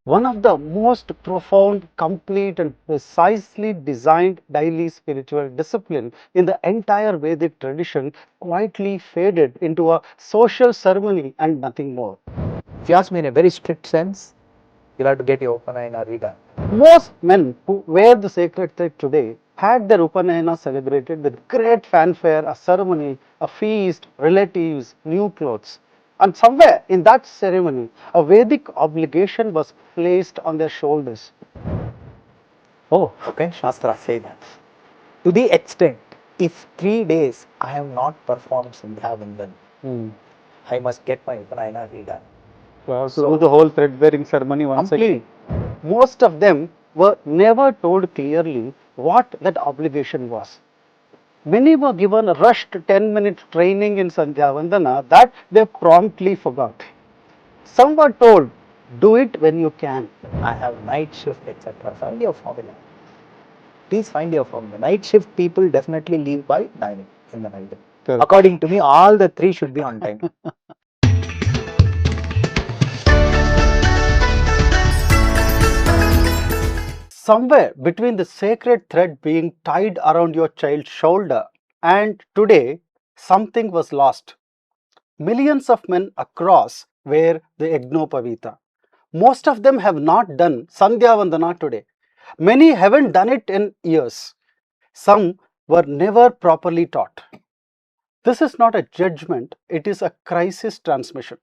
One of the most profound, complete, and precisely designed daily spiritual discipline in the entire Vedic tradition quietly faded into a social ceremony and nothing more. If you ask me in a very strict sense, you'll have to get your Upanayana redone. Most men who wear the sacred thread today had their Upanayana celebrated with great fanfare, a ceremony, a feast, relatives, new clothes. And somewhere in that ceremony, a Vedic obligation was placed on their shoulders. Oh, okay, Shastra say that. To the extent, if 3 days I have not performed Sandhyavandanam, I must get my Upanayana redone. Wow, so do the whole thread bearing ceremony once again. Most of them were never told clearly what that obligation was. Many were given a rushed 10-minute training in Sandhyavandana that they promptly forgot. Some were told, do it when you can. I have night shift, etc. Find your formula. Please find your formula. Night shift people definitely leave by 9 in the night. Correct. According to me, all the three should be on time. Somewhere between the sacred thread being tied around your child's shoulder and today, something was lost. Millions of men across wear the Yagnopavita. Most of them have not done Sandhyavandana today. Many haven't done it in years. Some were never properly taught. This is not a judgment, it is a crisis transmission.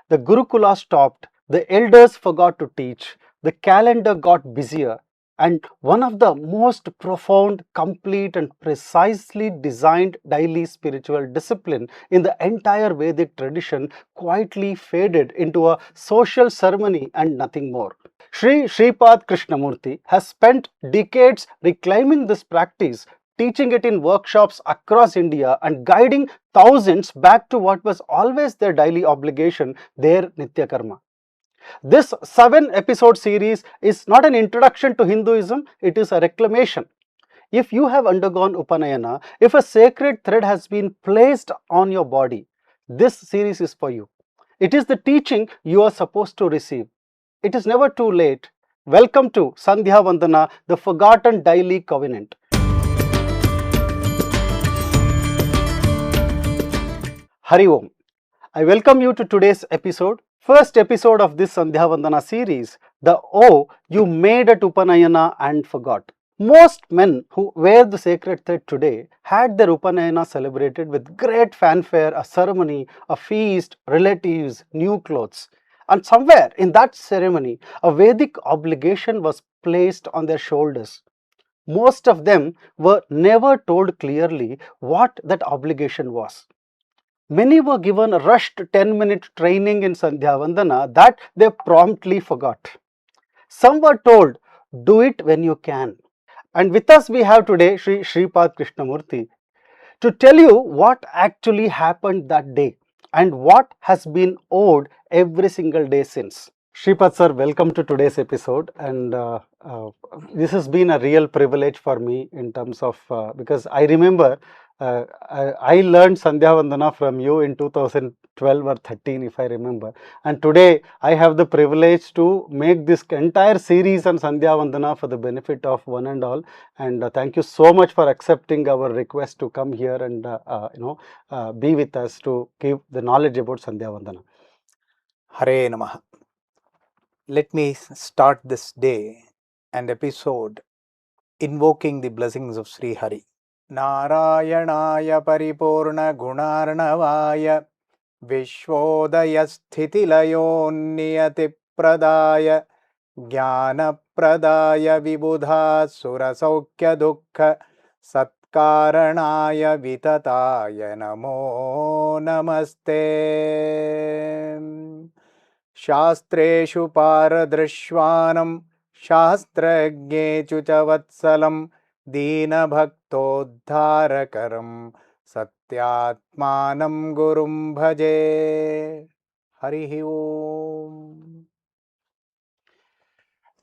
The Gurukula stopped, the elders forgot to teach, the calendar got busier, and one of the most profound, complete, and precisely designed daily spiritual discipline in the entire Vedic tradition quietly faded into a social ceremony and nothing more. Sri Sripad Krishnamurti has spent decades reclaiming this practice, teaching it in workshops across India and guiding thousands back to what was always their daily obligation, their Nitya Karma. This 7-episode series is not an introduction to Hinduism, it is a reclamation. If you have undergone Upanayana, if a sacred thread has been placed on your body, this series is for you. It is the teaching you are supposed to receive. It is never too late. Welcome to Sandhyavandana, the forgotten daily covenant. Hari Om. I welcome you to today's episode, first episode of this Sandhyavandana series, the O you made at Upanayana and forgot. Most men who wear the sacred thread today had their Upanayana celebrated with great fanfare, a ceremony, a feast, relatives, new clothes. And somewhere in that ceremony, a Vedic obligation was placed on their shoulders. Most of them were never told clearly what that obligation was. Many were given a rushed 10-minute training in Sandhyavandana that they promptly forgot. Some were told, do it when you can. And with us we have today Sri Sripad Krishnamurti to tell you what actually happened that day and what has been owed every single day since. Sripad sir, welcome to today's episode, and this has been a real privilege for me in terms of because I remember I learned Sandhyavandana from you in 2012 or 13 if I remember, and today I have the privilege to make this entire series on Sandhyavandana for the benefit of one and all, and thank you so much for accepting our request to come here and be with us to give the knowledge about Sandhyavandana. Hare Namaha. Let me start this day and episode invoking the blessings of Sri Hari. Narayanaya paripurna gunarnavaya Vishvodaya sthitilayo niyati pradaya Jnana pradaya vibudha surasaukya dukkha Satkaranaya vitataya namo namaste. Shastreshu paradrishvanam shastrajñechu cha vatsalam dina bhaktodharakaram satyatmanam gurum bhaje. Harihi Om.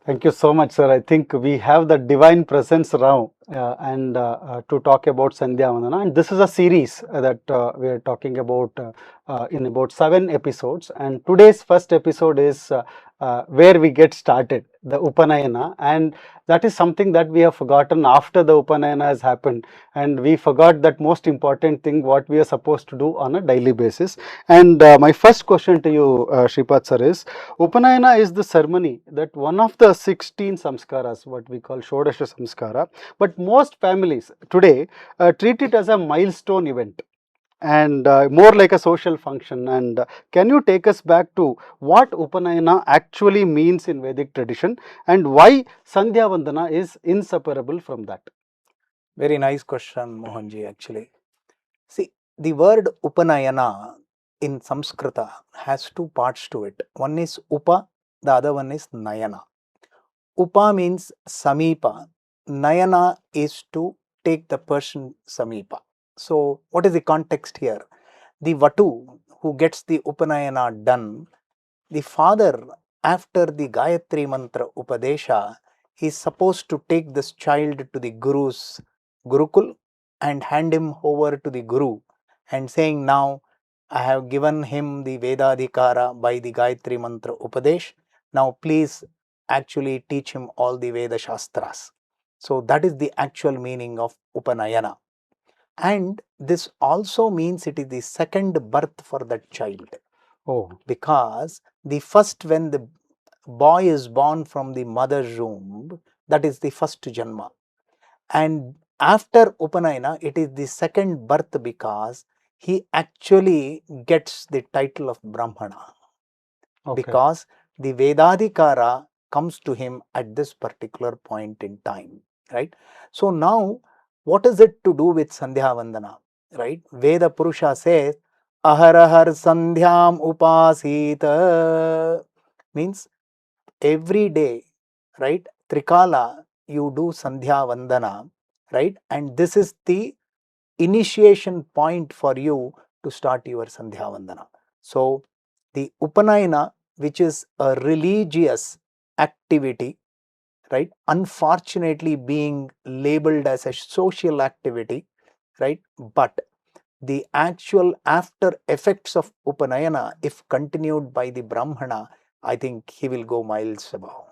Thank you so much, sir. I think we have the divine presence and to talk about Sandhyavandana. And this is a series that we are talking about in about 7 episodes. And today's first episode is where we get started, the Upanayana. And that is something that we have forgotten after the Upanayana has happened. And we forgot that most important thing, what we are supposed to do on a daily basis. And my first question to you, Shripad sir, is Upanayana is the ceremony that one of the 16 samskaras, what we call Shodasha samskara, but most families today treat it as a milestone event and more like a social function. And can you take us back to what Upanayana actually means in Vedic tradition and why Sandhyavandana is inseparable from that? Very nice question, Mohanji, actually. See, the word Upanayana in Samskrita has two parts to it. One is Upa, the other one is Nayana. Upa means Samipa. Nayana is to take the person Samipa. So, what is the context here? The Vatu who gets the Upanayana done, the father, after the Gayatri Mantra Upadesha, is supposed to take this child to the Guru's Gurukul and hand him over to the Guru and saying, now I have given him the Vedadhikara by the Gayatri Mantra Upadesh. Now please actually teach him all the Veda Shastras. So that is the actual meaning of Upanayana. And this also means it is the second birth for that child. Oh, Because the first, when the boy is born from the mother's womb, that is the first janma. And after Upanayana, it is the second birth because he actually gets the title of Brahmana. okay. Because the Vedadhikara comes to him at this particular point in time, right? So now, what is it to do with Sandhyavandana, right? Veda Purusha says, Aharahar Sandhyam Upasita, means every day, right? Trikala, you do Sandhyavandana, right? And this is the initiation point for you to start your Sandhyavandana. So, the Upanayana, which is a religious activity, right, unfortunately being labeled as a social activity, right, but the actual after effects of Upanayana, if continued by the Brahmana, I think he will go miles above.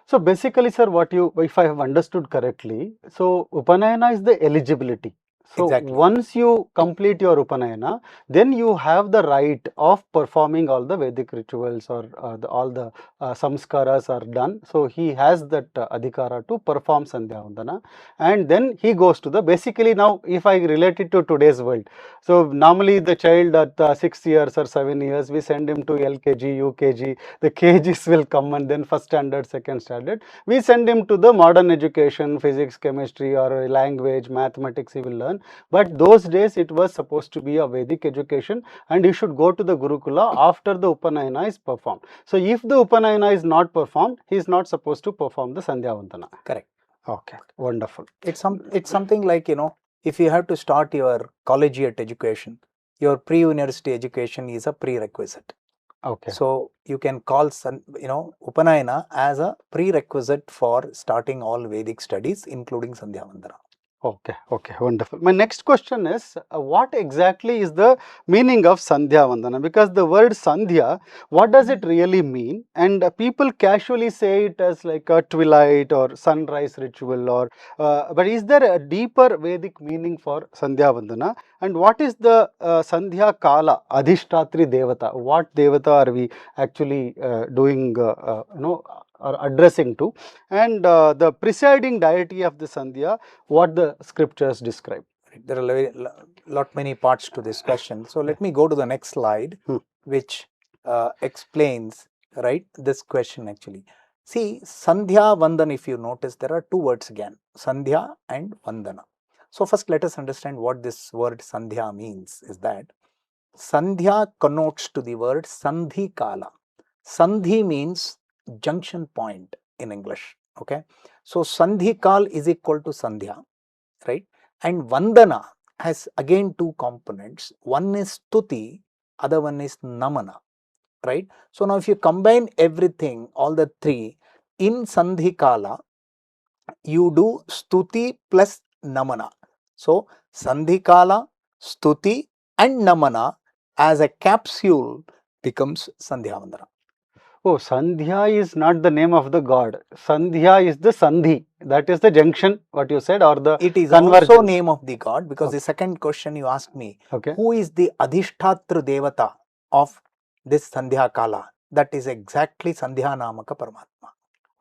So basically, sir, what you, if I have understood correctly, so Upanayana is the eligibility. So Exactly. once you complete your Upanayana, then you have the right of performing all the Vedic rituals, or all the samskaras are done. So he has that adhikara to perform Sandhyavandana, and then he goes to the, basically now if I relate it to today's world, so normally the child at 6 years or 7 years, we send him to LKG, UKG, the KGs will come, and then first standard, second standard, we send him to the modern education, physics, chemistry, or language, mathematics he will learn. But those days it was supposed to be a Vedic education, and he should go to the Gurukula after the Upanayana is performed. So if the Upanayana is not performed, he is not supposed to perform the Sandhyavandana. Correct. Okay, wonderful. It's something like, if you have to start your collegiate education, your pre-university education is a prerequisite. Okay. So you can call Upanayana as a prerequisite for starting all Vedic studies, including Sandhyavandana. Okay, okay, wonderful. My next question is, what exactly is the meaning of Sandhya Vandana? Because the word Sandhya, what does it really mean? And people casually say it as like a twilight or sunrise ritual, or but is there a deeper Vedic meaning for Sandhya Vandana? And what is the Sandhya Kala, Adhishtatri Devata? What Devata are we actually doing, or addressing to? And the presiding deity of the Sandhya, what the scriptures describe. There are lot many parts to this question. So let me go to the next slide, which explains, right, this question actually. See, Sandhya Vandana, if you notice, there are two words again, Sandhya and Vandana. So first let us understand what this word Sandhya means. Is that Sandhya connotes to the word Sandhi Kala. Sandhi means junction point in English. Okay. So Sandhi Kal is equal to Sandhya, right? And Vandana has again two components. One is Stuti, other one is Namana, right? So now if you combine everything, all the three, in Sandhi Kala, you do Stuti plus namana. So Sandhikala, Stuti and Namana as a capsule becomes Sandhyavandana. Oh, Sandhya is not the name of the god. Sandhya is the Sandhi. That is the junction, what you said, or the It is convergence. also name of the god, because Okay. the second question you asked me, Okay. who is the adhishthatra devata of this Sandhya Kala? That is exactly Sandhya Namaka Paramatma.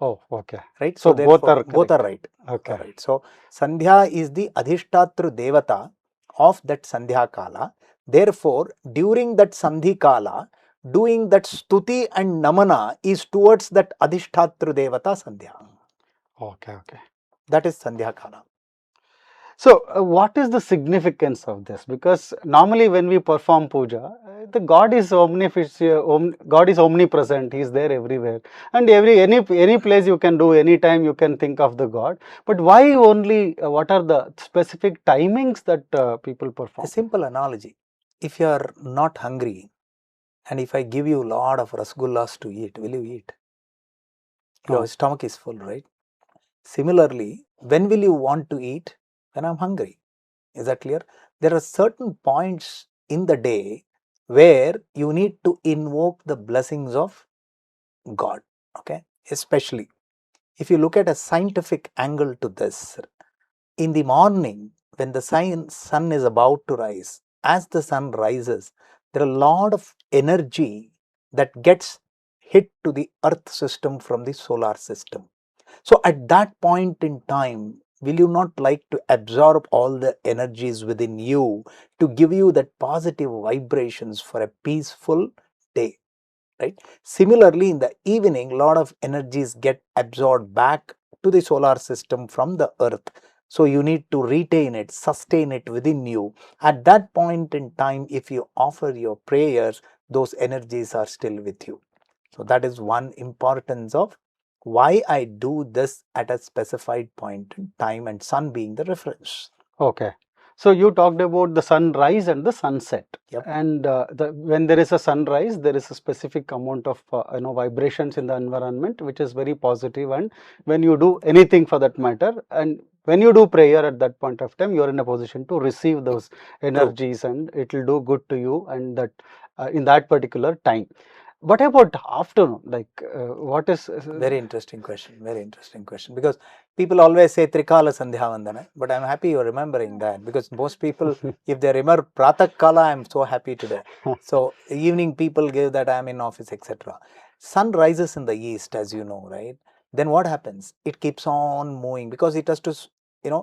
Oh, okay. Right? So both therefore, are both are correct. right. Okay. Right. So Sandhya is the adhishthatra devata of that Sandhya Kala. Therefore, during that Sandhi Kala, doing that stuti and namana is towards that adhishthatra devata Sandhya. Okay. Okay. That is Sandhya Kala. So, what is the significance of this? Because normally when we perform puja, the God is God is omnipresent. He is there everywhere, and any place you can do, anytime you can think of the God. But why only? What are the specific timings that people perform? A simple analogy: if you are not hungry, and if I give you a lot of rasgullas to eat, will you eat? Your No. stomach is full, right? Similarly, when will you want to eat? When I'm hungry. Is that clear? There are certain points in the day where you need to invoke the blessings of God. Okay? Especially if you look at a scientific angle to this, in the morning when the sun is about to rise, as the sun rises, there are a lot of energy that gets hit to the earth system from the solar system. So at that point in time, will you not like to absorb all the energies within you to give you that positive vibrations for a peaceful day, right? Similarly, in the evening, a lot of energies get absorbed back to the solar system from the earth. So you need to retain it, sustain it within you. At that point in time, if you offer your prayers, those energies are still with you. So that is one importance of why I do this at a specified point in time, and sun being the reference. Okay. So you talked about the sunrise and the sunset. Yep. And when there is a sunrise, there is a specific amount of vibrations in the environment, which is very positive. And when you do anything for that matter, and when you do prayer at that point of time, you are in a position to receive those energies, and it will do good to you, and that in that particular time. What about afternoon? Like, what is Very interesting question. Very interesting question. Because people always say Trikala Sandhyavandana, but I'm happy you're remembering that, because most people, if they remember Pratak Kala, I'm so happy today. So evening people give that I'm in office, etc. Sun rises in the east, as you know, right? Then what happens? It keeps on moving because it has to,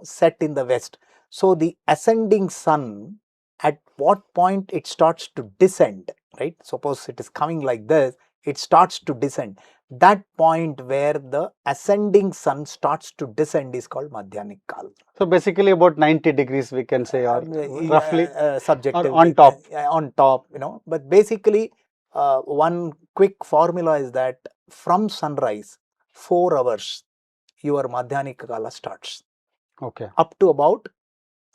set in the west. So the ascending sun, at what point it starts to descend, right? Suppose it is coming like this, it starts to descend. That point where the ascending sun starts to descend is called Madhyanik Kal. So basically about 90 degrees we can say, or roughly, Subjective, or on top. on top, but basically one quick formula is that from sunrise 4 hours your Madhyanik Kala starts. Okay. Up to about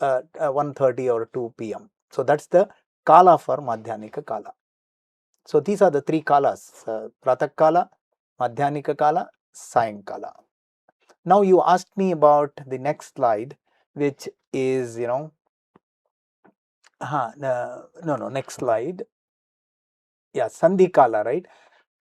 1:30 or 2 p.m. So that's the Kala for Madhyanika Kala. So these are the 3 Kalas: Pratak Kala, Madhyanika Kala, Sayankala. Now you asked me about the next slide, which is, next slide. Yeah, Sandhi Kala, right?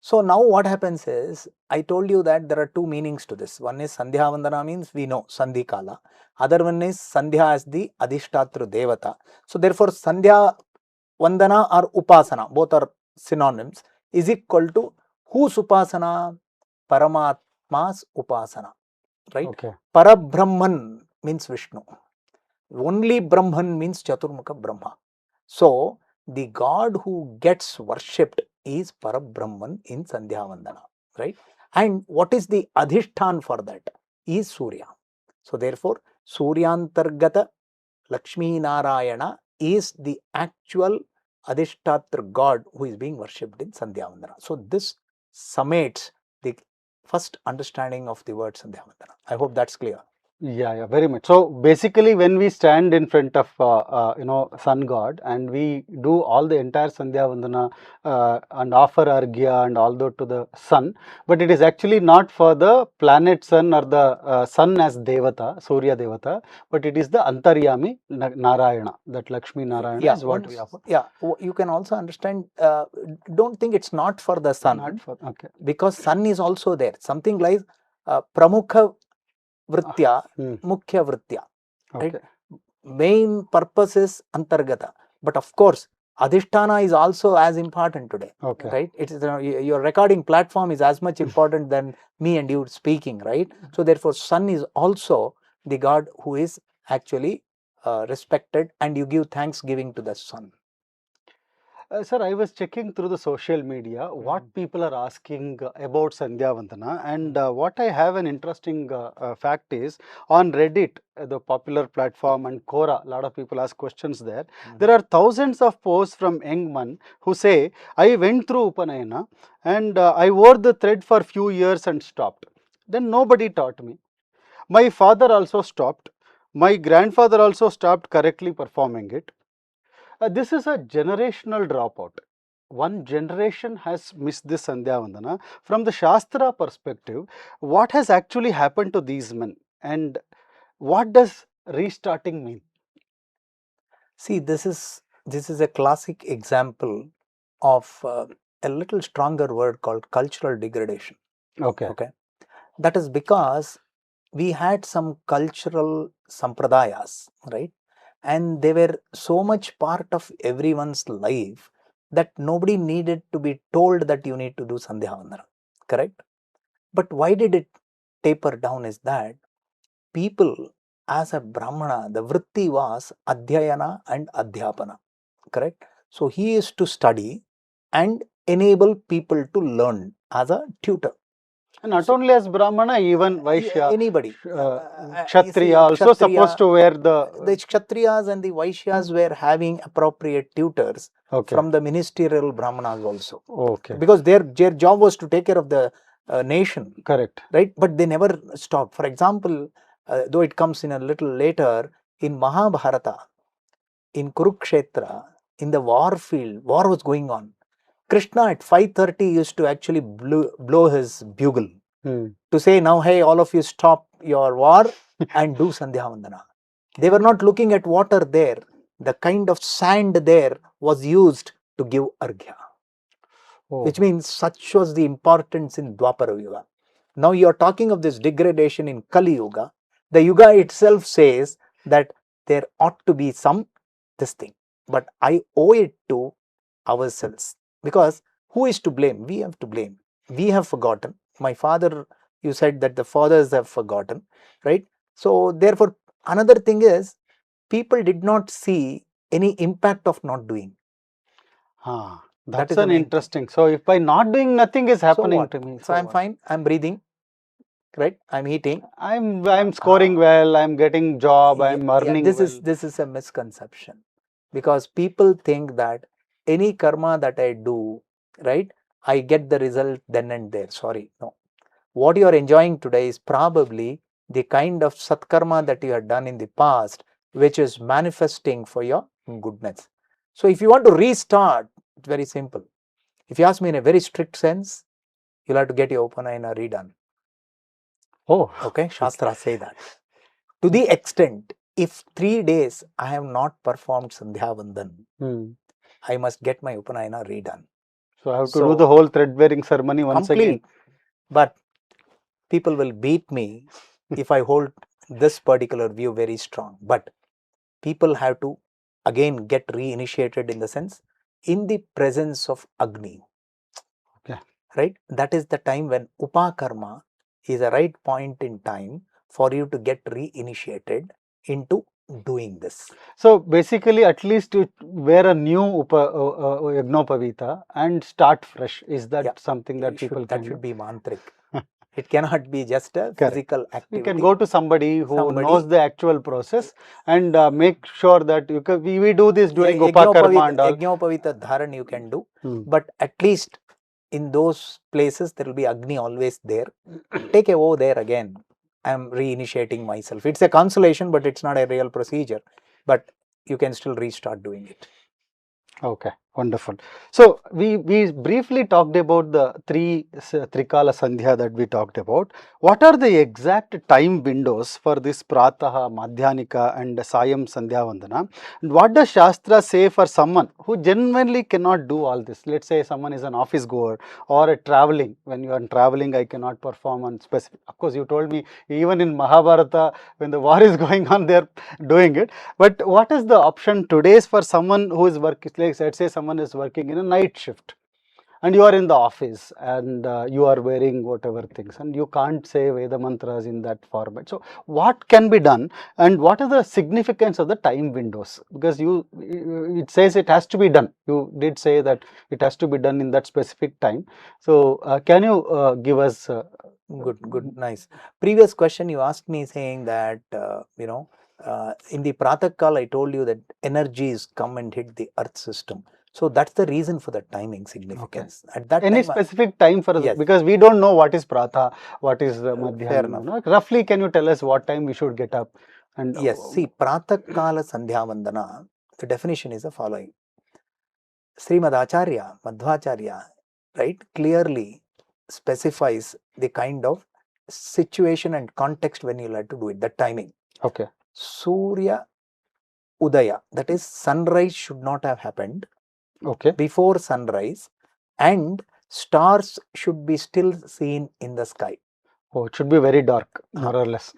So now what happens is, I told you that there are 2 meanings to this. One is Sandhyavandana means we know Sandhi Kala. Other one is Sandhya as the adhishthatra devata. So therefore Sandhyavandana or Upasana, both are synonyms, is equal to whose Upasana? Paramatma's Upasana, right? Okay. Parabrahman means Vishnu. Only Brahman means Chaturmukha Brahma. So the God who gets worshipped is Parabrahman in Sandhyavandana, right? And what is the adhishthana for that? Is Surya. So therefore, Suryantargata Lakshmi Narayana is the actual adhishtatra God who is being worshipped in Sandhyavandana. So this summates the first understanding of the word Sandhyavandana. I hope that's clear. Yeah, very much. So basically, when we stand in front of sun god and we do all the entire Sandhyavandana and offer arghya and all that to the sun, but it is actually not for the planet sun or the sun as devata, Surya devata, but it is the Antaryami Narayana, that Lakshmi Narayana is what we offer. Yeah, you can also understand. Don't think it's not for the sun. Not for, okay. Because sun is also there. Something like pramukha vritya, mukhya vritya. Right? Okay. Main purpose is antargata, but of course adhishthana is also as important today. Okay. Right? It is your recording platform is as much important than me and you speaking. Right? So therefore, sun is also the god who is actually respected, and you give thanksgiving to the sun. Sir, I was checking through the social media what people are asking about Sandhyavandana, and what I have an interesting fact is on Reddit, the popular platform, and Quora, a lot of people ask questions there. There are thousands of posts from young men who say, I went through Upanayana and I wore the thread for few years and stopped. Then nobody taught me. My father also stopped. My grandfather also stopped correctly performing it. This is a generational dropout. One generation has missed this Sandhyavandana. From the Shastra perspective, what has actually happened to these men and what does restarting mean? See, this is a classic example of a little stronger word called cultural degradation. Okay. Okay, that is because we had some cultural sampradayas, right? And they were so much part of everyone's life that nobody needed to be told that you need to do Sandhyavandanam, correct? But why did it taper down is that people as a Brahmana, the vritti was adhyayana and adhyapana, correct? So he is to study and enable people to learn as a tutor. And not only as Brahmana, even Vaishya, anybody, Kshatriya also supposed to wear the Kshatriyas and the Vaishyas were having appropriate tutors from the ministerial Brahmanas also. Okay. Because their job was to take care of the nation. Correct. Right? But they never stopped. For example, though it comes in a little later, in Mahabharata, in Kurukshetra, in the war field, war was going on. Krishna at 5:30 used to actually blow his bugle to say, now, hey, all of you stop your war and do Sandhyavandana. They were not looking at water there. The kind of sand there was used to give arghya. Which means such was the importance in Dwapara Yuga. Now you are talking of this degradation in Kali Yuga. The Yuga itself says that there ought to be some this thing. But I owe it to ourselves. Because who is to blame? We have to blame. We have forgotten. My father, you said that the fathers have forgotten, right? So therefore, another thing is, people did not see any impact of not doing. That's an interesting. So if by not doing, nothing is happening to me. So I'm fine. I'm breathing. Right? I'm eating. I'm scoring well. I'm getting job. I'm earning this well. This is a misconception, because people think that any karma that I do, right, I get the result then and there. Sorry, no. What you are enjoying today is probably the kind of satkarma that you have done in the past, which is manifesting for your goodness. So if you want to restart, it's very simple. If you ask me in a very strict sense, you'll have to get your Upanayana redone. Okay, Shastra say that. To the extent, if 3 days I have not performed Sandhyavandanam, I must get my Upanayana redone. So I have to do the whole thread wearing ceremony once again. But people will beat me if I hold this particular view very strong. But people have to again get reinitiated in the sense, in the presence of Agni. Okay. Right? That is the time when Upakarma is a right point in time for you to get reinitiated into doing this. So basically, at least you wear a new Yagnopavita and start fresh. Is that something that people can do? That should be mantric. It cannot be just a physical activity. You can go to somebody who knows the actual process and make sure that you can, we do this during Upakarma and all. Yagnopavita dharan you can do, but at least in those places there will be Agni always there. Take a vow there again I'm reinitiating myself. It's a consolation, but it's not a real procedure. But you can still restart doing it. Okay, wonderful. So we briefly talked about the Trikala Sandhya that we talked about. What are the exact time windows for this Prataha, Madhyanika and Sayam Sandhyavandana? And what does Shastra say for someone who genuinely cannot do all this? Let's say someone is an office goer or a traveling. When you are traveling, I cannot perform on specific. Of course, you told me even in Mahabharata, when the war is going on, they're doing it. But what is the option today for someone who is working, like let's say someone is working in a night shift and you are in the office and you are wearing whatever things and you can't say Veda mantras in that format. So what can be done and what is the significance of the time windows? Because it says it has to be done. You did say that it has to be done in that specific time. So can you give us Good, nice. Previous question you asked me saying that, in the Pratak I told you that energies come and hit the earth system. So that's the reason for the timing significance. At that any time, specific time for us? yes. Because we don't know what is Pratha, what is fair Madhyana. enough. Roughly, can you tell us what time we should get up? And Yes, see, Pratak Kala Sandhyavandana, the definition is the following. Srimad Acharya, Madhvacharya, right, clearly specifies the kind of situation and context when you like to do it, the timing. Okay. Surya Udaya, that is sunrise should not have happened Okay. before sunrise, and stars should be still seen in the sky. Oh, it should be very dark, more or less.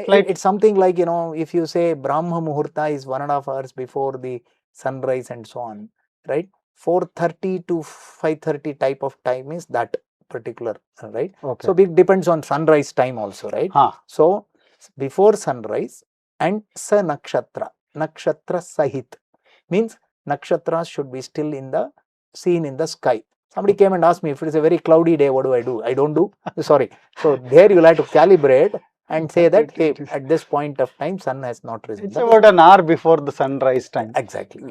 It's something like, if you say Brahma Muhurta is 1.5 hours before the sunrise and so on, right? 4:30 to 5:30 type of time is that particular, right? Okay. So it depends on sunrise time also, right? So before sunrise and sa nakshatra, nakshatra sahit means nakshatras should be still seen in the sky. Somebody came and asked me, if it is a very cloudy day, what do I do? I don't do. Sorry. So there you'll have to calibrate and say that, hey, at this point of time, sun has not risen. It's about an hour before the sunrise time. Exactly.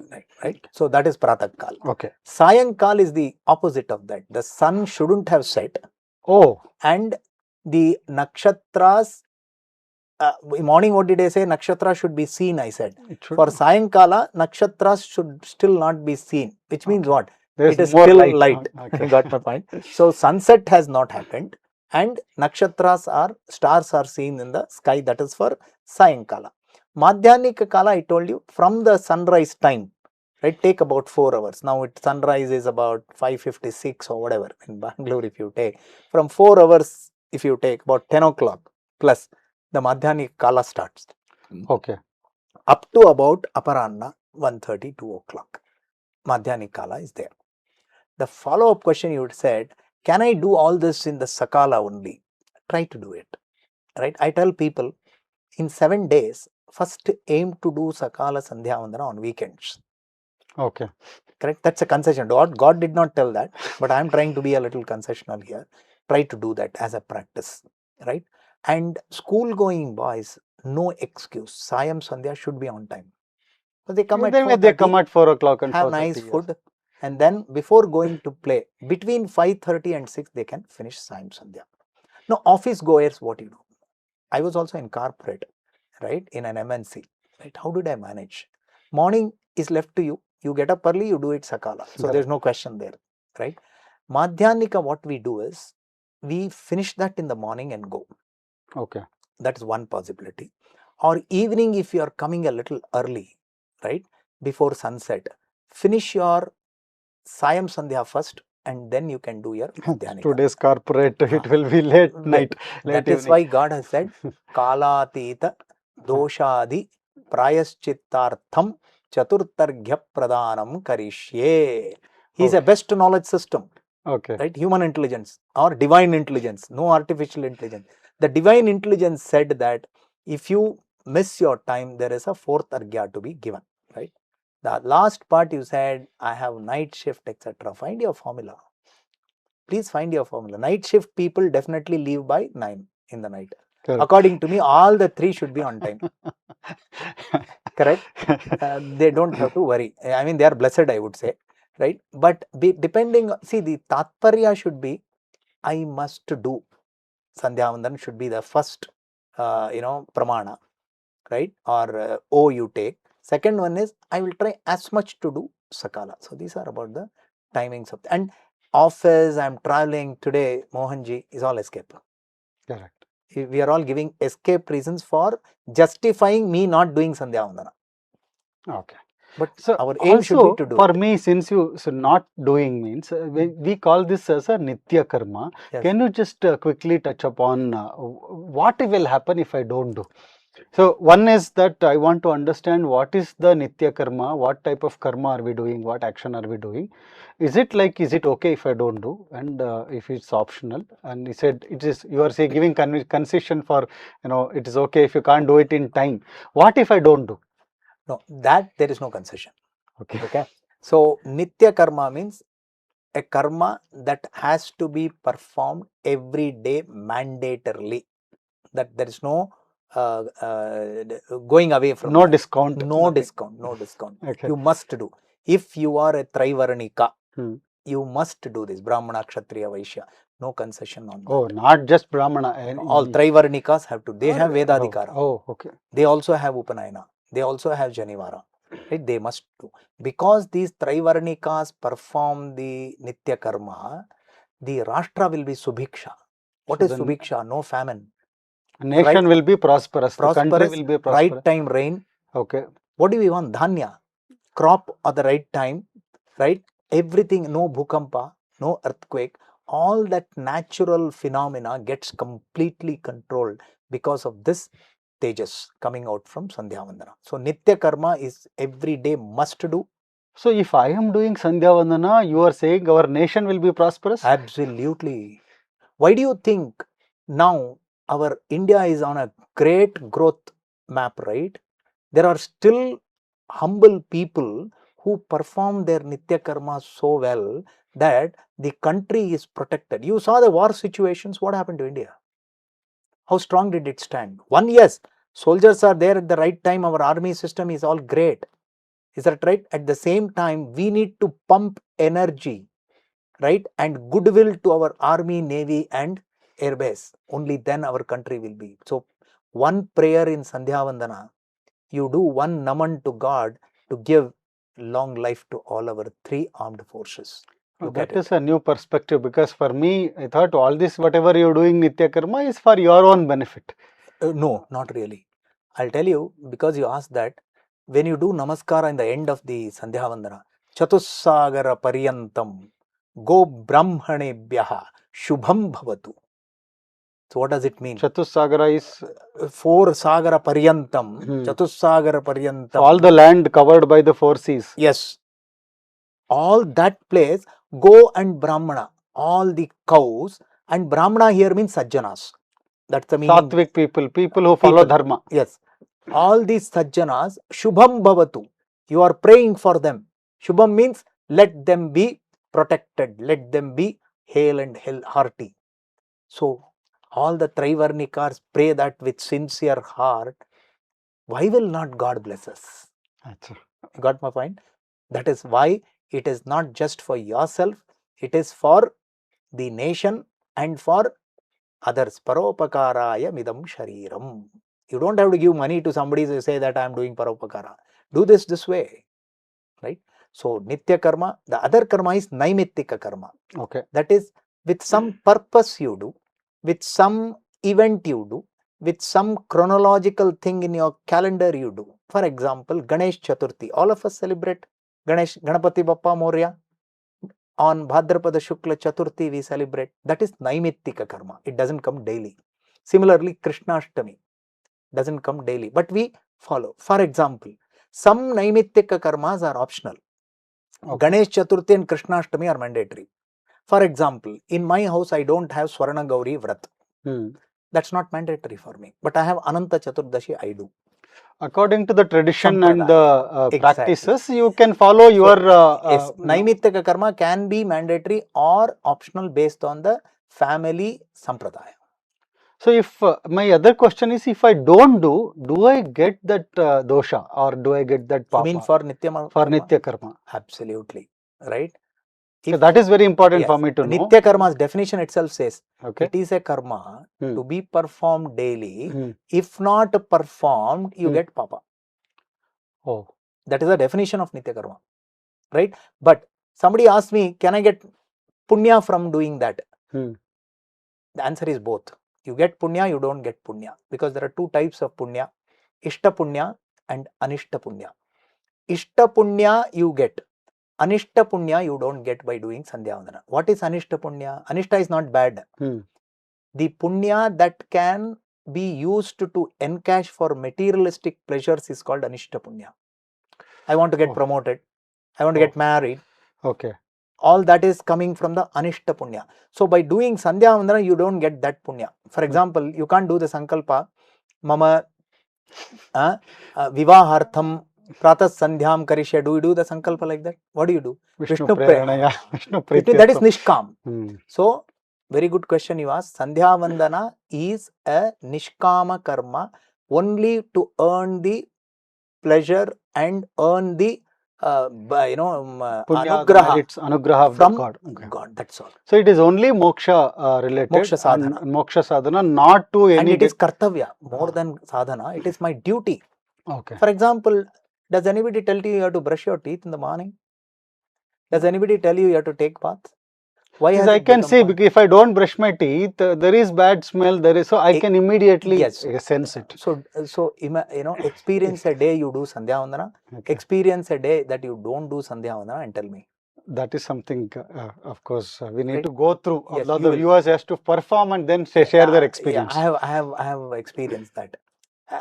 Right. So that is Pratak Kal. Okay. Sayankal is the opposite of that. The sun shouldn't have set. Oh. And the nakshatras, morning, what did I say? Nakshatra should be seen, I said. For Sayankala, nakshatras should still not be seen, which means what? It is still light. Okay. Got my point. So sunset has not happened and nakshatras stars are seen in the sky. That is for Sayankala. Madhyanika Kala, I told you, from the sunrise time, right, take about 4 hours. Now sunrise is about 5:56 or whatever in Bangalore if you take. From 4 hours, if you take about 10 o'clock plus, the Madhyanika Kala starts. Okay. Up to about Aparanna 1:30, 2 o'clock. Madhyanika Kala is there. The follow-up question you would said, can I do all this in the Sakala only? Try to do it. Right? I tell people, in 7 days, first aim to do Sakala Sandhyavandana on weekends. Okay. Correct? That's a concession. God did not tell that, but I am trying to be a little concessional here. Try to do that as a practice. Right? And school-going boys, no excuse. Sayam Sandhya should be on time. So they come at 4:30, they come at 4 o'clock and have nice food, and then before going to play, between 5:30 and 6, they can finish Sayam Sandhya. Now, office goers, what you do? I was also in corporate, right, in an MNC. Right? How did I manage? Morning is left to you. You get up early, you do it Sakala. So there's no question there, right? Madhyanika, what we do is, we finish that in the morning and go. Okay. That is one possibility. Or evening, if you are coming a little early, right, before sunset, finish your Sayam Sandhya first and then you can do your Madhyanika. Today's corporate, it will be late night. That is why God has said, Kalatita doshadi prayaschittartham chaturtarghya pradhanam karishye. He is a best knowledge system. Okay. Right? Human intelligence or divine intelligence, no artificial intelligence. The divine intelligence said that if you miss your time, there is a fourth argya to be given. Right? The last part you said, I have night shift, etc. Find your formula. Please find your formula. Night shift people definitely leave by 9 in the night. Correct. According to me, all the 3 should be on time. Correct? They don't have to worry. I mean, they are blessed, I would say. Right? But depending, see, the tatparya should be, I must do. Sandhyavandanam should be the first pramana, right? Or you take. Second one is I will try as much to do sakala. So these are about the timings of and office. I'm traveling today. Mohanji is all escape. Correct. We are all giving escape reasons for justifying me not doing Sandhyavandana. Okay. But So our aim should be to do for it. me, since you not doing means we call this as a Nitya Karma. Yes. Can you just quickly touch upon what will happen if I don't do? So one is that I want to understand what is the Nitya Karma, what type of karma are we doing, what action are we doing? Is it okay if I don't do, and if it's optional? And he said it is. You are saying giving concession for, it is okay if you can't do it in time. What if I don't do? No, that there is no concession. Okay. Okay. So Nitya Karma means a karma that has to be performed every day mandatorily. That there is no going away from No that. discount. No Nothing. discount. No discount. Okay. You must do. If you are a Trivarnika, Hmm. you must do this. Brahmana, Kshatriya, Vaishya. No concession on that. Oh, not just Brahmana. All Trivarnikas have to. They have Vedadhikara. Oh, okay. They also have Upanayana. They also have Janivara. Right? They must do. Because these Trivarnikas perform the Nitya Karma, the Rashtra will be Subhiksha. What So is then Subhiksha? No famine. nation will be prosperous. The country will be prosperous. Right time rain. Okay. What do we want? Dhanya. Crop at the right time. Right? Everything, no bhukampa, no earthquake. All that natural phenomena gets completely controlled because of this tejas coming out from Sandhyavandana. So Nitya Karma is every day must do. So if I am doing Sandhyavandana, you are saying our nation will be prosperous? Absolutely. Why do you think now our India is on a great growth map, right? There are still humble people who perform their Nitya Karma so well that the country is protected. You saw the war situations, what happened to India? How strong did it stand? One, yes, soldiers are there at the right time, our army system is all great. Is that right? At the same time, we need to pump energy, right, and goodwill to our army, navy and airbase. Only then our country will be. So one prayer in Sandhyavandana, you do one naman to God to give long life to all our three armed forces. That is a new perspective, because for me, I thought all this, whatever you're doing Nitya Karma, is for your own benefit. No, not really. I'll tell you, because you asked that, when you do namaskara in the end of the Sandhyavandana, Chatussagara Paryantam, Go Brahmanebhyaha, Shubham Bhavatu. So what does it mean? Chatussagara is 4 Sagara Paryantam, Chatussagara Paryantam. So all the land covered by the 4 seas. Yes. All that place, go and Brahmana, all the cows, and Brahmana here means Sajjanas. That's the meaning. Sattvic people who follow dharma. Yes. All these Sajjanas, Shubham Bhavatu. You are praying for them. Shubham means let them be protected, let them be hale and hearty. So all the Trivarnikas pray that with sincere heart. Why will not God bless us? You got my point? That is why it is not just for yourself, it is for the nation and for others. Paropakaraya midam shariram. You don't have to give money to somebody to say that I am doing paropakara. Do this way, right? So Nitya Karma, the other karma is Naimittika Karma. Okay. That is with some purpose you do, with some event you do, with some chronological thing in your calendar you do. For example, Ganesh Chaturthi. All of us celebrate Ganapati Bappa Moria. On Bhadrapada Shukla Chaturthi we celebrate. That is Naimittika Karma. It doesn't come daily. Similarly, Krishnashtami doesn't come daily, but we follow. For example, some Naimittika Karmas are optional. Okay. Ganesh Chaturthi and Krishnashtami are mandatory. For example, in my house I don't have Swarna Gauri Vrat. That's not mandatory for me. But I have Ananta Chaturdashi, I do. According to the tradition and the practices, you can follow your... yes, Naimittika Karma can be mandatory or optional based on the family sampradaya. So if my other question is, if I don't do I get that dosha, or do I get that papa? You mean for Nitya Karma? For Nitya Karma. Absolutely, right? So that is very important yes, for me to know. Nitya Karma's definition itself says Okay. it is a karma to be performed daily. If not performed, you get papa. Oh. That is the definition of Nitya Karma, right? But somebody asked me, can I get punya from doing that? The answer is both. You get punya, you don't get punya, because there are two types of punya: ishta punya and anishta punya. Ishta punya you get, anishta punya you don't get by doing Sandhyavandana. What is anishta punya? Anishta is not bad. The punya that can be used to encash for materialistic pleasures is called anishta punya. I want to get promoted, I want to get married. Okay. All that is coming from the anishta punya. So by doing Sandhyavandana, you don't get that punya. For example, you can't do the sankalpa, mama vivahartham pratas sandhyam karishya. Do you do the sankalpa like that? What do you do? Vishnu Preranaya. That is nishkam. So very good question you asked. Sandhyavandana is a nishkama karma, only to earn the pleasure and earn the anugraha from God. Okay. God. That's all. So it is only moksha related. Moksha sadhana. Moksha sadhana, not to any. And it is kartavya, more than sadhana. It is my duty. Okay. For example, does anybody tell you have to brush your teeth in the morning? Does anybody tell you have to take bath? Why has I can see, because if I don't brush my teeth, there is bad smell. There is, so I can immediately sense it. So experience a day you do Sandhyavandana. Experience a day that you don't do Sandhyavandana and tell me. That is something, of course, we need to go through. Yes, the viewers has to perform and then share their experience. Yeah, I have experienced that.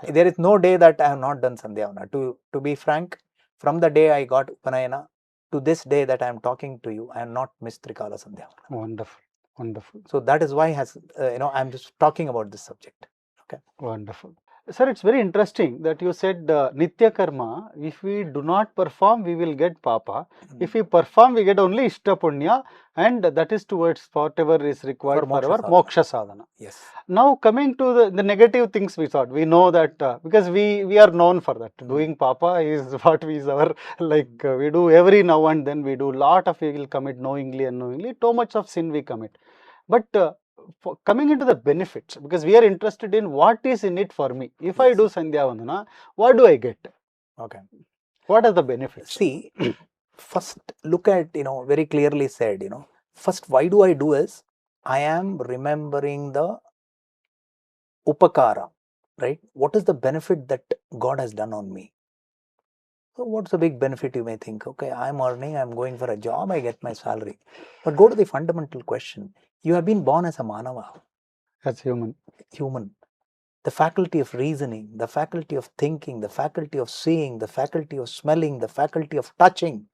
There is no day that I have not done Sandhyavandana. To be frank, from the day I got Upanayana to this day that I am talking to you, I have not missed Trikala Sandhyavandana. Wonderful, wonderful. So that is why I am just talking about this subject. Okay. Wonderful. Sir, it's very interesting that you said Nitya Karma, if we do not perform, we will get Papa. If we perform, we get only Ishta Punya, and that is towards whatever is required for our Moksha Sadhana. Yes. Now, coming to the negative things, we thought, we know that because we are known for that. Doing Papa is what is our, we do every now and then, we do lot of, we will commit knowingly and unknowingly, too much of sin we commit. But coming into the benefits, because we are interested in what is in it for me. If I do Sandhyavandana, what do I get? Okay. What are the benefits? See, first look at, very clearly said, first why do I do is, I am remembering the upakara, right? What is the benefit that God has done on me? So what's the big benefit you may think? Okay, I'm earning, I'm going for a job, I get my salary. But go to the fundamental question. You have been born as a manava. As human. The faculty of reasoning, the faculty of thinking, the faculty of seeing, the faculty of smelling, the faculty of touching.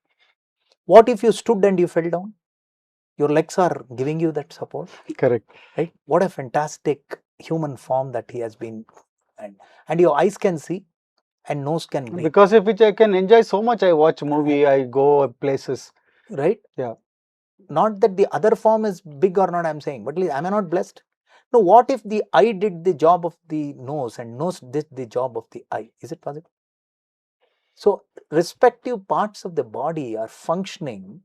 What if you stood and you fell down? Your legs are giving you that support. Correct. Right? What a fantastic human form that he has been. And your eyes can see and nose can breathe. Because of which I can enjoy so much. I watch movie, I go places. Right? Yeah. Not that the other form is big or not, I'm saying, but am I not blessed? No, what if the eye did the job of the nose and nose did the job of the eye? Is it possible? So, respective parts of the body are functioning,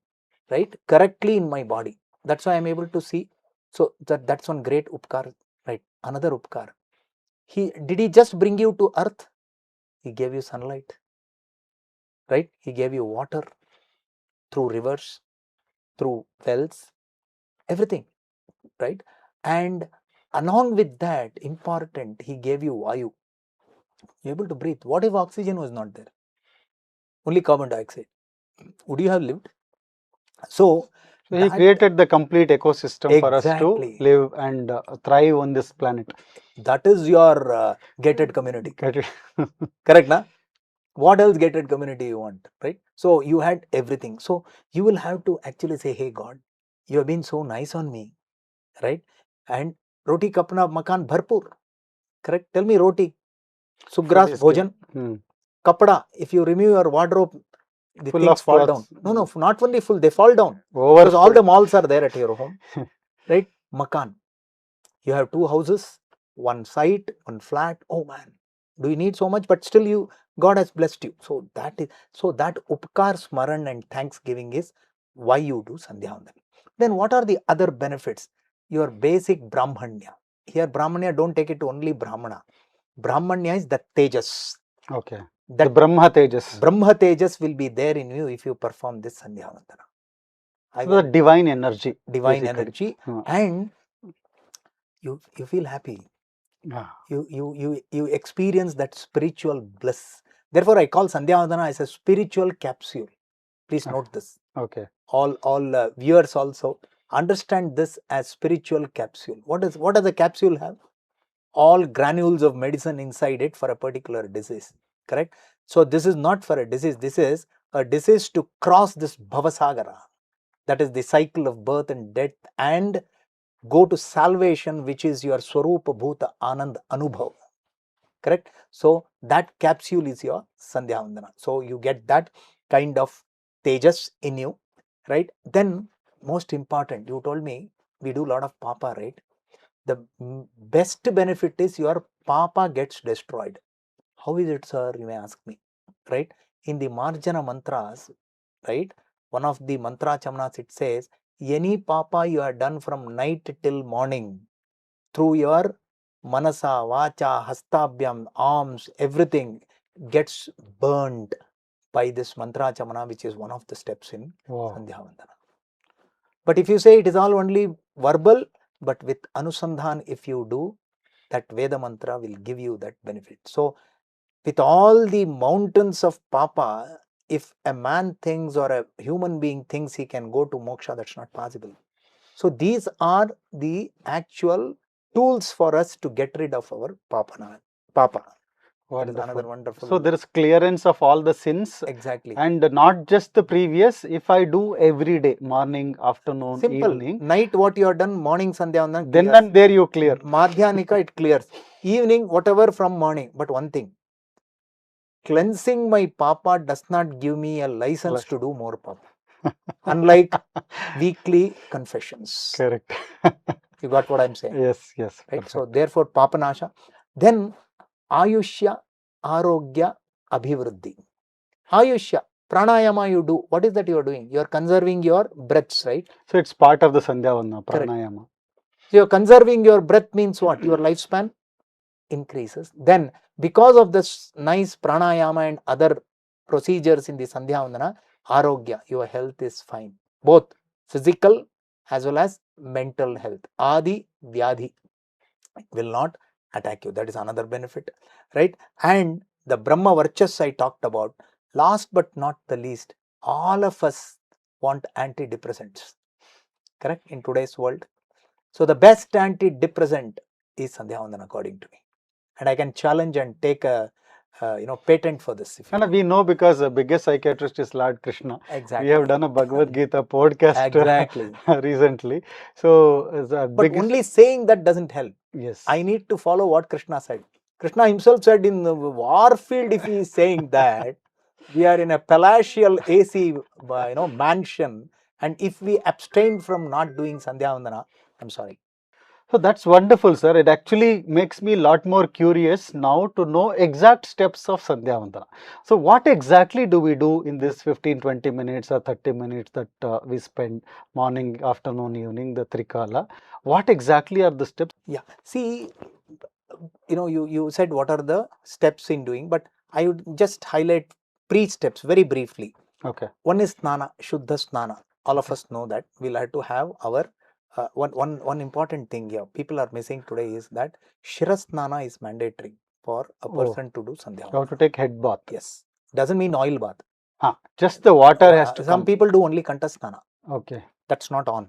right, correctly in my body. That's why I'm able to see. So, that's one great upkar, right? Another upkar. Did he just bring you to earth? He gave you sunlight, right? He gave you water through rivers, through wells, everything, right? And along with that, important, he gave you vayu. You're able to breathe. What if oxygen was not there? Only carbon dioxide. Would you have lived? So he created the complete ecosystem for us to live and thrive on this planet. That is your gated community. Correct, na? What else gated community you want, right? So you had everything. So you will have to actually say, hey God, you have been so nice on me, right? And roti kapna makan bharpur. Correct? Tell me roti. Sugras bhojan. Kapda. If you remove your wardrobe, the things fall down. No, not only full, they fall down. Because all the malls are there at your home. Right? Makan. You have 2 houses, 1 site, 1 flat. Oh man, do you need so much? But still God has blessed you. So that upkar smaran and thanksgiving is why you do Sandhyavandanam. Then what are the other benefits? Your basic Brahmanya. Here Brahmanya, don't take it to only Brahmana. Brahmanya is the Tejas. Okay. That the Brahma Tejas. Brahma Tejas will be there in you if you perform this Sandhyavandana. So the divine energy. Divine basically. energy, and you feel happy. Yeah. You experience that spiritual bliss. Therefore, I call Sandhyavandana as a spiritual capsule. Please note this. Okay. All viewers also understand this as spiritual capsule. What does the capsule have? All granules of medicine inside it for a particular disease. Correct? So this is not for a disease. This is a disease to cross this bhavasagara. That is the cycle of birth and death, and go to salvation, which is your Swarupa Bhuta Anand Anubhav. Correct? So that capsule is your Sandhyavandana. So you get that kind of tejas in you, right? Then most important, you told me we do a lot of papa, right? The best benefit is your papa gets destroyed. How is it, sir? You may ask me, right? In the Marjana mantras, right? One of the mantra chamanas, it says, any papa you have done from night till morning, through your manasa, vacha, hastabhyam, arms, everything gets burned by this mantra chamana, which is one of the steps in Sandhyavandana. But if you say it is all only verbal, but with anusandhan, if you do, that Veda mantra will give you that benefit. So with all the mountains of papa, if a man thinks or a human being thinks he can go to moksha, that's not possible. So these are the actual tools for us to get rid of our papa. That is another wonderful. So there is clearance of all the sins. Exactly. And not just the previous, if I do every day, morning, afternoon, simple. Evening. Night what you have done, morning Sandhyavandanam Then and there you clear. Madhyanika it clears. Evening, whatever from morning. But one thing, cleansing my papa does not give me a license to do more papa. Unlike weekly confessions. Correct. You got what I'm saying? Yes, yes. Right? Perfect. So therefore, papanasha. Then Ayushya, Arogya, Abhivruddhi. Ayushya, pranayama you do. What is that you are doing? You are conserving your breaths, right? So it's part of the Sandhyavandana, pranayama. Correct. So you're conserving your breath means what? Your lifespan increases. Then because of this nice pranayama and other procedures in the Sandhyavandana, Arogya, your health is fine. Both physical as well as mental health. Adi, Vyadhi will not attack you. That is another benefit, right? And the Brahma Varchas I talked about. Last but not the least, all of us want antidepressants, correct, in today's world. So the best antidepressant is Sandhyavandana according to me. And I can challenge and take a patent for this. And we know because the biggest psychiatrist is Lord Krishna. Exactly. We have done a Bhagavad Gita podcast exactly. recently. So, but only saying that doesn't help. Yes. I need to follow what Krishna said. Krishna himself said in the war field, if he is saying that, we are in a palatial AC mansion, and if we abstain from not doing Sandhyavandana, I'm sorry. So that's wonderful, sir. It actually makes me a lot more curious now to know exact steps of Sandhyavandana. So what exactly do we do in this 15-20 minutes or 30 minutes that we spend morning, afternoon, evening, the Trikala? What exactly are the steps? Yeah. See, you said what are the steps in doing, but I would just highlight pre-steps very briefly. Okay. One is Snana, Shuddha Snana. All of us know that we'll have to have our one important thing here. People are missing today is that Shirasnana is mandatory for a person to do Sandhyavandana. You have to take head bath. Yes. Doesn't mean oil bath. Just the water has to some people do only Kantasnana. Okay. That's not on.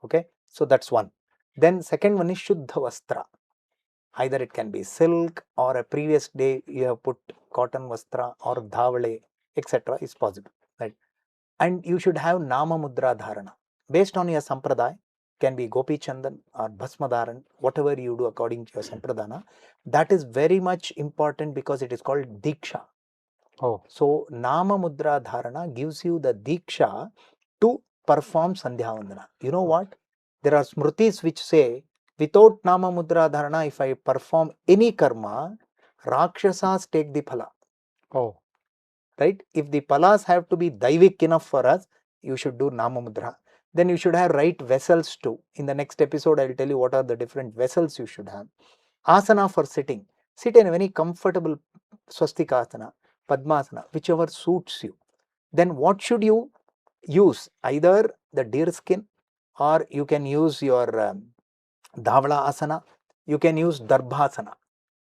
Okay. So that's one. Then second one is Shuddha Vastra. Either it can be silk or a previous day you have put cotton vastra or dhavale, etc. is possible. Right? And you should have Nama Mudra Dharana. Based on your Sampradaya, can be Gopi Chandan or Bhasma Dharan, whatever you do according to your Sampradana. That is very much important because it is called Diksha. Oh. So Nama Mudra Dharana gives you the Diksha to perform Sandhyavandana. You know what? There are smrutis which say, without Nama Mudra Dharana, if I perform any karma, Rakshasas take the phala. Oh. Right? If the phalas have to be daivik enough for us, you should do Nama Mudra. Then you should have right vessels too. In the next episode, I will tell you what are the different vessels you should have. Asana for sitting. Sit in a very comfortable Swastikasana, Padmasana, whichever suits you. Then what should you use? Either the deer skin, or you can use your Dhavala Asana, you can use Darbhasana,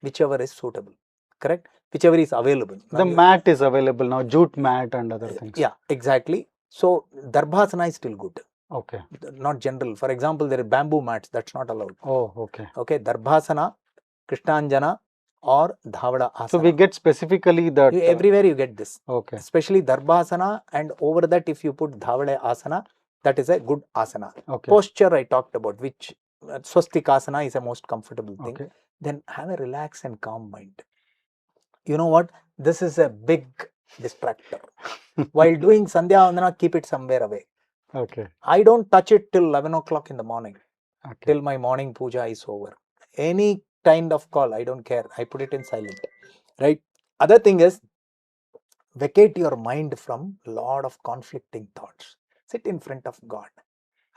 whichever is suitable, correct? Whichever is available. The mat is available now, jute mat and other things. Yeah, exactly. So Darbhasana is still good. Okay. Not general. For example, there are bamboo mats, that's not allowed. Oh, okay. Okay, Darbhasana, Krishnanjana, or Dhavala Asana. So we get specifically that. Everywhere you get this. Okay. Especially Darbhasana, and over that if you put Dhavala Asana, that is a good asana. Okay. Posture I talked about, which Swastikasana is a most comfortable thing. Okay. Then have a relaxed and calm mind. You know what? This is a big distractor. While doing Sandhyavandana, keep it somewhere away. Okay. I don't touch it till 11 o'clock in the morning. Okay. Till my morning puja is over. Any kind of call, I don't care. I put it in silent. Right? Other thing is, vacate your mind from a lot of conflicting thoughts. Sit in front of God.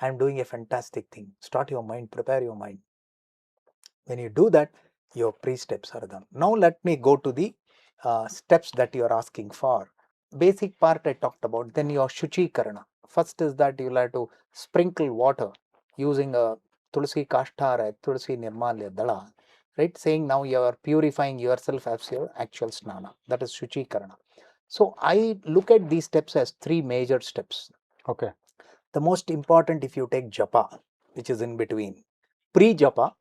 I am doing a fantastic thing. Start your mind, prepare your mind. When you do that, your pre-steps are done. Now let me go to the steps that you are asking for. Basic part I talked about. Then your Shuchi Karana. First is that you will have to sprinkle water using a Tulsi Kashtara, Tulsi Nirmalya Dala. Right? Saying now you are purifying yourself as your actual snana. That is Shuchi Karana. So I look at these steps as three major steps. Okay. The most important, if you take japa, which is in between, pre-japa,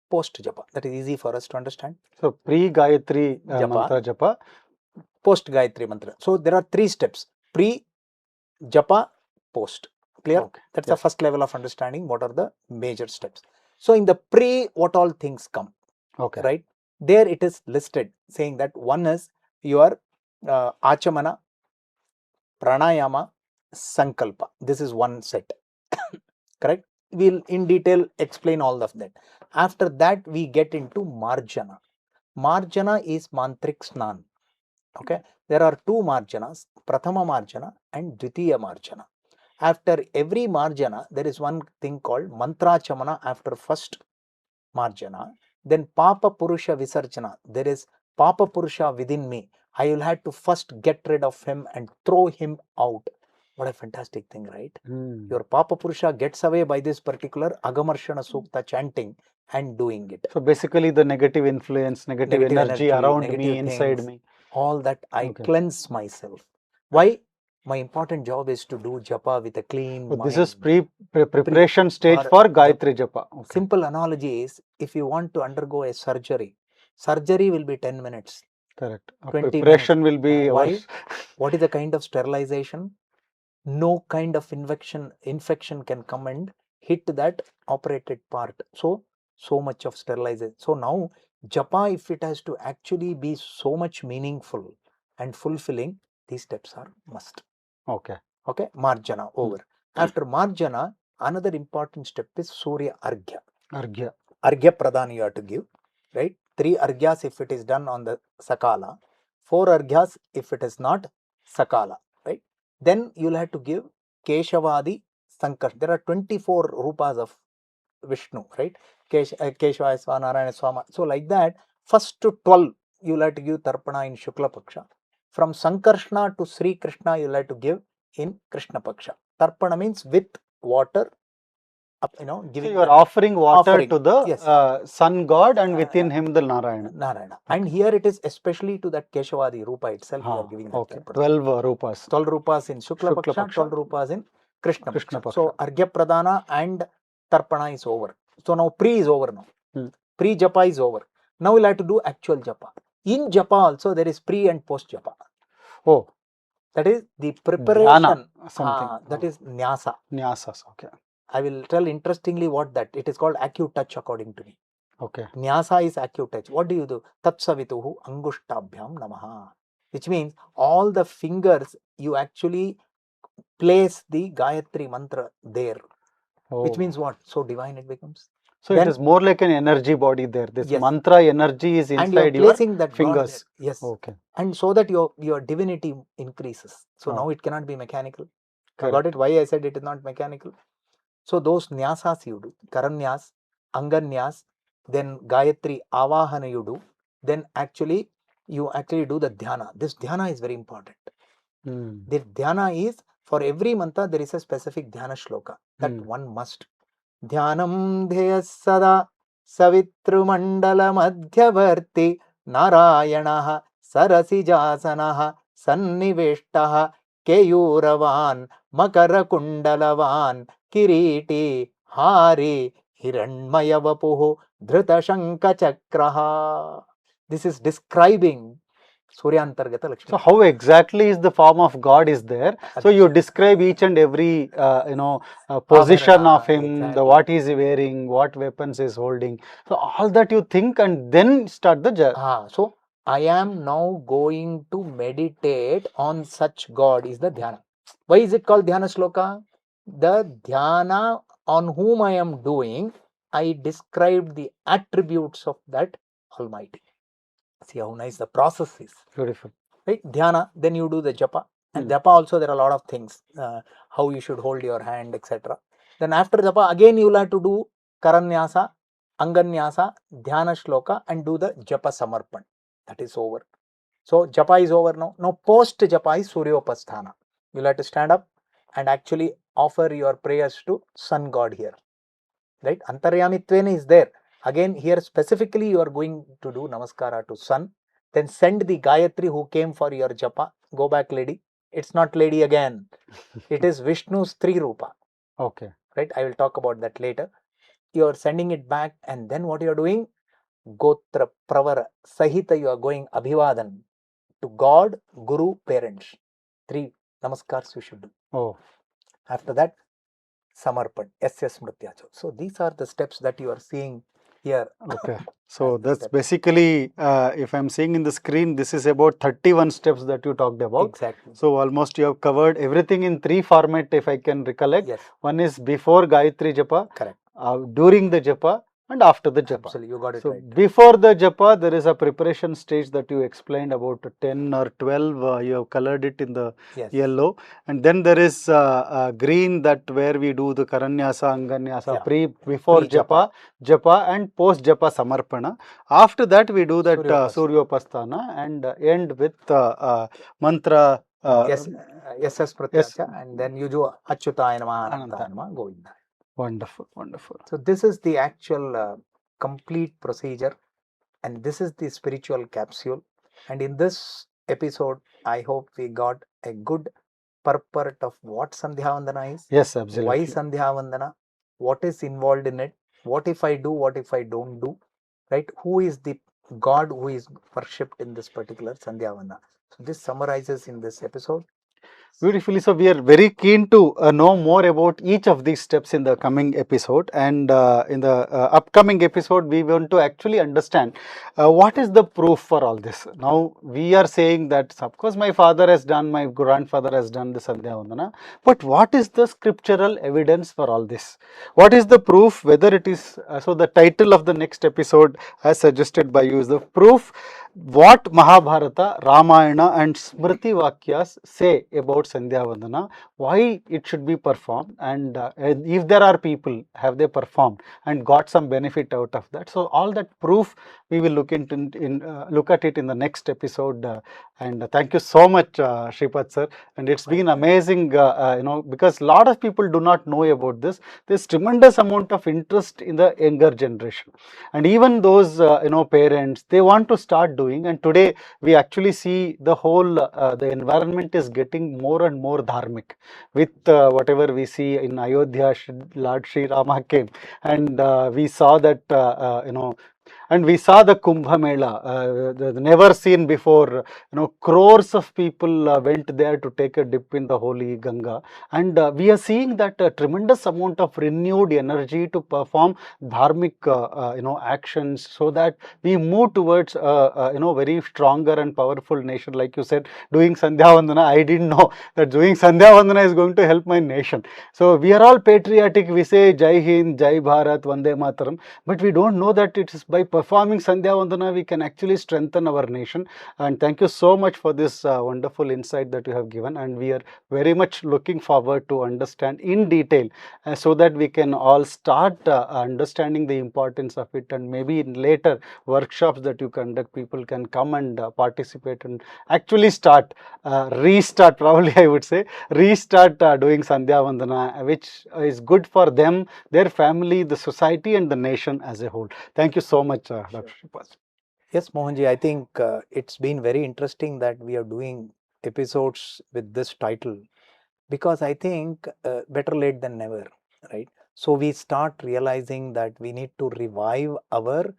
post-japa. That is easy for us to understand. So pre-Gayatri mantra japa. Post-Gayatri mantra. So there are three steps. Pre, japa, post. Clear? Okay. That's the first level of understanding. What are the major steps? So in the pre, what all things come? Okay. Right? There it is listed, saying that one is your achamana, pranayama, sankalpa. This is one set. Correct? We'll in detail explain all of that. After that, we get into marjana. Marjana is mantrik snan. Okay? There are two marjanas, prathama marjana and dvitiya marjana. After every marjana, there is one thing called mantrachamana after first marjana. Then papa purusha visarjana. There is papa purusha within me. I will have to first get rid of him and throw him out. What a fantastic thing, right? Your Papa Purusha gets away by this particular Agamarshana Sukta chanting and doing it. So basically the negative influence, negative energy around me, inside things, me. All that I cleanse myself. Why? My important job is to do japa with a clean mind. This is preparation stage for Gayatri japa. Okay. Simple analogy is, if you want to undergo a surgery, surgery will be 10 minutes. Correct. 20 preparation minutes. will be why? What is the kind of sterilization? No kind of infection can come and hit that operated part. So much of sterilization. So now japa, if it has to actually be so much meaningful and fulfilling, these steps are must. Okay. Okay. Marjana over. After marjana, another important step is Surya Arghya. Arghya. Arghya Pradhan you have to give. Right? 3 Arghyas if it is done on the Sakala. 4 Arghyas if it is not Sakala. Right? Then you will have to give Keshavadi Sankar. There are 24 rupas of Vishnu, right? Keshava, Swanarayana, Swama. So like that, first to 12 you will have to give Tarpana in Shukla Paksha. From Sankarshna to Sri Krishna you will have to give in Krishna Paksha. Tarpana means with water. Giving so you are offering water to the sun god and within him the Narayana. Okay. And here it is especially to that Keshavadi Rupa itself you are giving that. Okay. 12 rupas. 12 rupas in Shukla Paksha, 12 rupas in Krishna Paksha. So Arghya Pradhana and Tarpana is over. So now pre is over now. Pre japa is over. Now we'll have to do actual japa. In japa also there is pre and post japa. Oh. That is the preparation. Something. That is nyasa. Nyasas. Okay. I will tell interestingly what that. It is called acute touch according to me. Okay. Nyasa is acute touch. What do you do? Tatsavituhu angushtabhyam namaha. Which means all the fingers you actually place the Gayatri mantra there. Which means what? So divine it becomes. So then, it is more like an energy body there. This mantra energy is inside and you are placing that fingers. Yes. Okay. And so that your divinity increases. So now it cannot be mechanical. Got it? Why I said it is not mechanical? So those nyasas you do, karanyas, anganyas, then Gayatri avahana you do, then you actually do the dhyana. This dhyana is very important. The dhyana is, for every mantra there is a specific dhyana shloka that one must. Dhyanam dhyas sada savitrumandala madhyavarti narayanaha sarasijasanaha sanniveshtaha keyuravan makarakundalavaan kiriti hari hiranmayavapuhu dhritashankachakraha. This is describing Suryantargata Lakshmi. So how exactly is the form of God is there? So you describe each and every position of him, what he is wearing, what weapons he is holding. So all that you think and then start the journey. So I am now going to meditate on such God is the dhyana. Why is it called dhyana shloka? The dhyana on whom I am doing, I described the attributes of that Almighty. See how nice the process is. Beautiful. Right? Dhyana, then you do the japa. And japa also there are a lot of things. How you should hold your hand, etc. Then after japa, again you will have to do karanyasa, anganyasa, dhyana shloka and do the japa samarpan. That is over. So japa is over now. Now post japa is Suryopasthana. You will have to stand up and actually offer your prayers to sun god here. Right? Antaryamittvena is there. Again here specifically you are going to do namaskara to sun. Then send the Gayatri who came for your japa. Go back lady. It's not lady again. It is Vishnu's Tri Rupa. Okay. Right? I will talk about that later. You are sending it back and then what you are doing? Gotra Pravara Sahita you are going Abhivadan to God, Guru, parents. 3 namaskars you should do. Oh. After that, Samarpan, SS Mrityajo. So these are the steps that you are seeing here. Okay. So that's basically, if I'm seeing in the screen, this is about 31 steps that you talked about. Exactly. So almost you have covered everything in 3 format, if I can recollect. Yes. One is before Gayatri Japa, correct, during the Japa, and after the japa. Absolutely, you got it So right. before the japa, there is a preparation stage that you explained about 10 or 12. You have colored it in the yellow, and then there is green, that where we do the karanyasa, anganyasa, before japa, and post japa samarpana. After that, we do that Suryopasthana and end with mantra. Yes, Pratyacha, and then you do Achyutaya Namaha, Anantaya Namaha, Govinda. Wonderful, wonderful. So this is the actual complete procedure, and this is the spiritual capsule. And in this episode, I hope we got a good purport of what Sandhyavandana is. Yes, absolutely. Why Sandhyavandana? What is involved in it? What if I do? What if I don't do? Right? Who is the God who is worshipped in this particular Sandhyavandana? So this summarizes in this episode. Beautifully. So we are very keen to know more about each of these steps in the coming episode, and in the upcoming episode we want to actually understand what is the proof for all this. Now we are saying that of course my father has done, my grandfather has done the Sandhyavandana, but what is the scriptural evidence for all this? What is the proof? Whether it is so the title of the next episode as suggested by you is the proof what Mahabharata, Ramayana and Smriti Vakyas say about Sandhyavandana, why it should be performed, and if there are people, have they performed and got some benefit out of that. So all that proof we will look look at it in the next episode. And thank you so much, Shripad sir. And it's been amazing, because a lot of people do not know about this. There's tremendous amount of interest in the younger generation, and even those parents, they want to start doing. And today we actually see the whole the environment is getting more and more dharmic with whatever we see in Ayodhya. Lord Sri Rama came, and we saw that and we saw the Kumbh Mela, the never seen before. Crores of people went there to take a dip in the holy Ganga, and we are seeing that tremendous amount of renewed energy to perform dharmic actions, so that we move towards very stronger and powerful nation. Like you said, doing Sandhyavandana, I didn't know that doing Sandhyavandana is going to help my nation. So we are all patriotic. We say Jai Hind, Jai Bharat, Vande Mataram, but we don't know that it is by performing Sandhyavandana, we can actually strengthen our nation. And thank you so much for this wonderful insight that you have given. And we are very much looking forward to understand in detail so that we can all start understanding the importance of it. And maybe in later workshops that you conduct, people can come and participate and actually restart, probably I would say, restart doing Sandhyavandana, which is good for them, their family, the society, and the nation as a whole. Thank you so much, Dr. Shripad. Yes, Mohanji, I think it's been very interesting that we are doing episodes with this title, because I think better late than never, right? So we start realizing that we need to revive our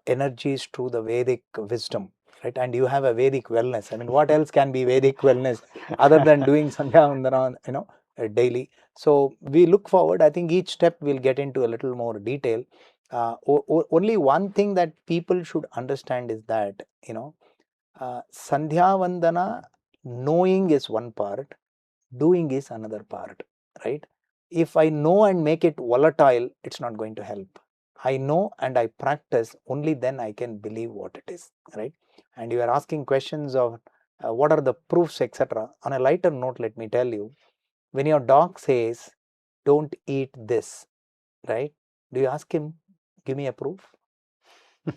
energies through the Vedic wisdom, right? And you have a Vedic wellness. I mean, what else can be Vedic wellness other than doing Sandhyavandana, daily? So we look forward. I think each step we'll get into a little more detail. Only one thing that people should understand is that, Sandhyavandana, knowing is one part, doing is another part, right? If I know and make it volatile, it's not going to help. I know and I practice, only then I can believe what it is, right? And you are asking questions of what are the proofs, etc. On a lighter note, let me tell you, when your dog says, don't eat this, right? Do you ask him, give me a proof?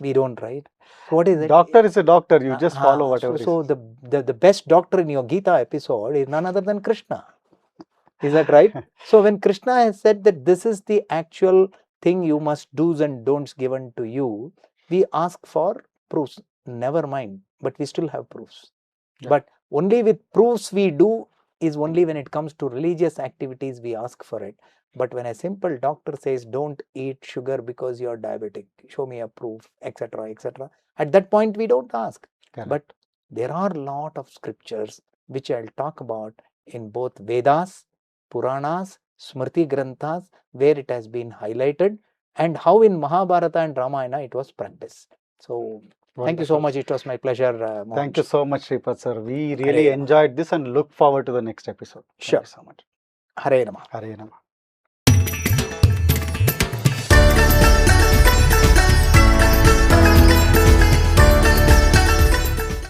We don't, right? So what is it? Doctor is a doctor, you just follow whatever. So the best doctor in your Gita episode is none other than Krishna. Is that right? So when Krishna has said that this is the actual thing you must do's and don'ts given to you, we ask for proofs. Never mind, but we still have proofs. Yeah. But only with proofs we do is only when it comes to religious activities we ask for it. But when a simple doctor says don't eat sugar because you're diabetic, show me a proof, etc., etc., at that point we don't ask. Correct. But there are a lot of scriptures which I'll talk about in both Vedas, Puranas, Smriti Granthas, where it has been highlighted, and how in Mahabharata and Ramayana it was practiced. So thank you so much. It was my pleasure. Thank you so much, Shripad sir. We really enjoyed this and look forward to the next episode. Sure. Thank you so much. Hare Rama. Hare Rama.